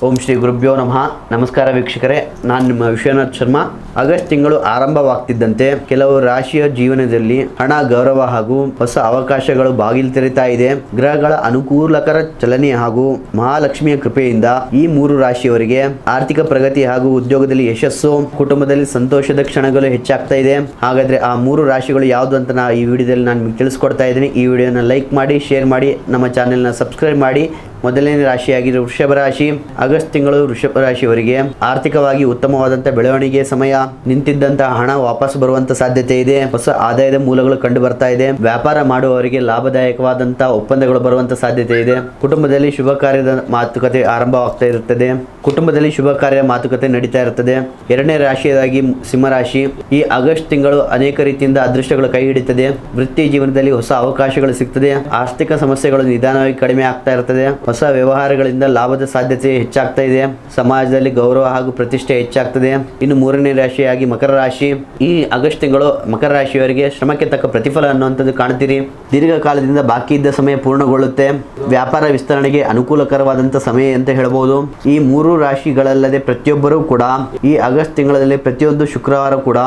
ಓಂ ಶ್ರೀ ಗುರುಭ್ಯೋ ನಮಃ. ನಮಸ್ಕಾರ ವೀಕ್ಷಕರೇ, ನಾನು ನಿಮ್ಮ ವಿಶ್ವನಾಥ್ ಶರ್ಮಾ. ಆಗಸ್ಟ್ ತಿಂಗಳು ಆರಂಭವಾಗ್ತಿದ್ದಂತೆ ಕೆಲವು ರಾಶಿಯ ಜೀವನದಲ್ಲಿ ಹಣ, ಗೌರವ ಹಾಗೂ ಹೊಸ ಅವಕಾಶಗಳು ಬಾಗಿಲು ತೆರೀತಾ ಇದೆ. ಗ್ರಹಗಳ ಅನುಕೂಲಕರ ಚಲನೆ ಹಾಗೂ ಮಹಾಲಕ್ಷ್ಮಿಯ ಕೃಪೆಯಿಂದ ಈ 3 ರಾಶಿಯವರಿಗೆ ಆರ್ಥಿಕ ಪ್ರಗತಿ ಹಾಗೂ ಉದ್ಯೋಗದಲ್ಲಿ ಯಶಸ್ಸು, ಕುಟುಂಬದಲ್ಲಿ ಸಂತೋಷದ ಕ್ಷಣಗಳು ಹೆಚ್ಚಾಗ್ತಾ ಇದೆ. ಹಾಗಾದ್ರೆ ಆ 3 ರಾಶಿಗಳು ಯಾವುದು ಅಂತ ಈ ವಿಡಿಯೋದಲ್ಲಿ ನಾನು ನಿಮಗೆ ತಿಳಿಸ್ಕೊಡ್ತಾ ಇದ್ದೀನಿ. ಈ ವಿಡಿಯೋನ ಲೈಕ್ ಮಾಡಿ, ಶೇರ್ ಮಾಡಿ, ನಮ್ಮ ಚಾನೆಲ್ನ ಸಬ್ಸ್ಕ್ರೈಬ್ ಮಾಡಿ. ಮೊದಲನೇ ರಾಶಿಯಾಗಿರೋ ವೃಷಭ ರಾಶಿ. ಆಗಸ್ಟ್ ತಿಂಗಳು ವೃಷಭ ರಾಶಿಯವರಿಗೆ ಆರ್ಥಿಕವಾಗಿ ಉತ್ತಮವಾದಂಥ ಬೆಳವಣಿಗೆ ಸಮಯ. ನಿಂತಿದ್ದಂತಹ ಹಣ ವಾಪಸ್ ಬರುವಂತ ಸಾಧ್ಯತೆ ಇದೆ. ಹೊಸ ಆದಾಯದ ಮೂಲಗಳು ಕಂಡು ಬರ್ತಾ ಇದೆ. ವ್ಯಾಪಾರ ಮಾಡುವವರಿಗೆ ಲಾಭದಾಯಕವಾದಂತಹ ಒಪ್ಪಂದಗಳು ಬರುವಂತ ಸಾಧ್ಯತೆ ಇದೆ. ಕುಟುಂಬದಲ್ಲಿ ಶುಭ ಕಾರ್ಯದ ಮಾತುಕತೆ ಆರಂಭವಾಗ್ತಾ ಇರುತ್ತದೆ. ಕುಟುಂಬದಲ್ಲಿ ಶುಭ ಕಾರ್ಯ ಮಾತುಕತೆ ನಡೀತಾ ಇರುತ್ತದೆ. ಎರಡನೇ ರಾಶಿಯಾಗಿ ಸಿಂಹರಾಶಿ. ಈ ಆಗಸ್ಟ್ ತಿಂಗಳು ಅನೇಕ ರೀತಿಯಿಂದ ಅದೃಷ್ಟಗಳು ಕೈ ಹಿಡಿತದೆ. ವೃತ್ತಿ ಜೀವನದಲ್ಲಿ ಹೊಸ ಅವಕಾಶಗಳು ಸಿಗ್ತದೆ. ಆರ್ಥಿಕ ಸಮಸ್ಯೆಗಳು ನಿಧಾನವಾಗಿ ಕಡಿಮೆ ಆಗ್ತಾ ಇರ್ತದೆ. ಹೊಸ ವ್ಯವಹಾರಗಳಿಂದ ಲಾಭದ ಸಾಧ್ಯತೆ ಹೆಚ್ಚಾಗ್ತಾ ಇದೆ. ಸಮಾಜದಲ್ಲಿ ಗೌರವ ಹಾಗೂ ಪ್ರತಿಷ್ಠೆ ಹೆಚ್ಚಾಗ್ತದೆ. ಇನ್ನು ಮೂರನೇ ರಾಶಿಯಾಗಿ ಮಕರ ರಾಶಿ. ಈ ಆಗಸ್ಟ್ ತಿಂಗಳು ಮಕರ ರಾಶಿಯವರಿಗೆ ಶ್ರಮಕ್ಕೆ ತಕ್ಕ ಪ್ರತಿಫಲ ಅನ್ನುವಂಥದ್ದು ಕಾಣ್ತೀರಿ. ದೀರ್ಘಕಾಲದಿಂದ ಬಾಕಿ ಇದ್ದ ಸಮಯ ಪೂರ್ಣಗೊಳ್ಳುತ್ತೆ. ವ್ಯಾಪಾರ ವಿಸ್ತರಣೆಗೆ ಅನುಕೂಲಕರವಾದಂಥ ಸಮಯ ಅಂತ ಹೇಳ್ಬೋದು. ಈ 3 ರಾಶಿಗಳಲ್ಲದೆ ಪ್ರತಿಯೊಬ್ಬರೂ ಕೂಡ ಈ ಆಗಸ್ಟ್ ತಿಂಗಳಲ್ಲಿ ಪ್ರತಿಯೊಂದು ಶುಕ್ರವಾರ ಕೂಡ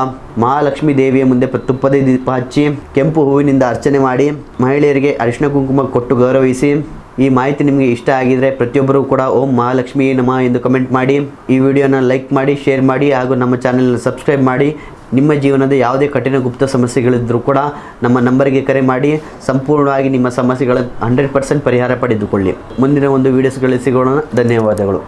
ಮಹಾಲಕ್ಷ್ಮಿ ದೇವಿಯ ಮುಂದೆ ತುಪ್ಪದ ದೀಪ ಹಚ್ಚಿ ಕೆಂಪು ಹೂವಿನಿಂದ ಅರ್ಚನೆ ಮಾಡಿ ಮಹಿಳೆಯರಿಗೆ ಅರಿಶಿಣ ಕುಂಕುಮ ಕೊಟ್ಟು ಗೌರವಿಸಿ. ಈ ಮಾಹಿತಿ ನಿಮಗೆ ಇಷ್ಟ ಆಗಿದ್ರೆ ಪ್ರತಿಯೊಬ್ಬರೂ ಕೂಡ ಓಂ ಮಹಾಲಕ್ಷ್ಮಿ ನಮಃ ಎಂದು ಕಮೆಂಟ್ ಮಾಡಿ. ಈ ವಿಡಿಯೋನ ಲೈಕ್ ಮಾಡಿ, ಶೇರ್ ಮಾಡಿ ಹಾಗೂ ನಮ್ಮ ಚಾನೆಲ್ನ ಸಬ್ಸ್ಕ್ರೈಬ್ ಮಾಡಿ. ನಿಮ್ಮ ಜೀವನದ ಯಾವುದೇ ಕಠಿಣ ಗುಪ್ತ ಸಮಸ್ಯೆಗಳಿದ್ದರೂ ಕೂಡ ನಮ್ಮ ನಂಬರ್ಗೆ ಕರೆ ಮಾಡಿ ಸಂಪೂರ್ಣವಾಗಿ ನಿಮ್ಮ ಸಮಸ್ಯೆಗಳ 100% ಪರಿಹಾರ ಪಡೆದುಕೊಳ್ಳಿ. ಮುಂದಿನ ಒಂದು ವಿಡಿಯೋಸ್ಗಳಲ್ಲಿ ಸಿಗೋಣ. ಧನ್ಯವಾದಗಳು.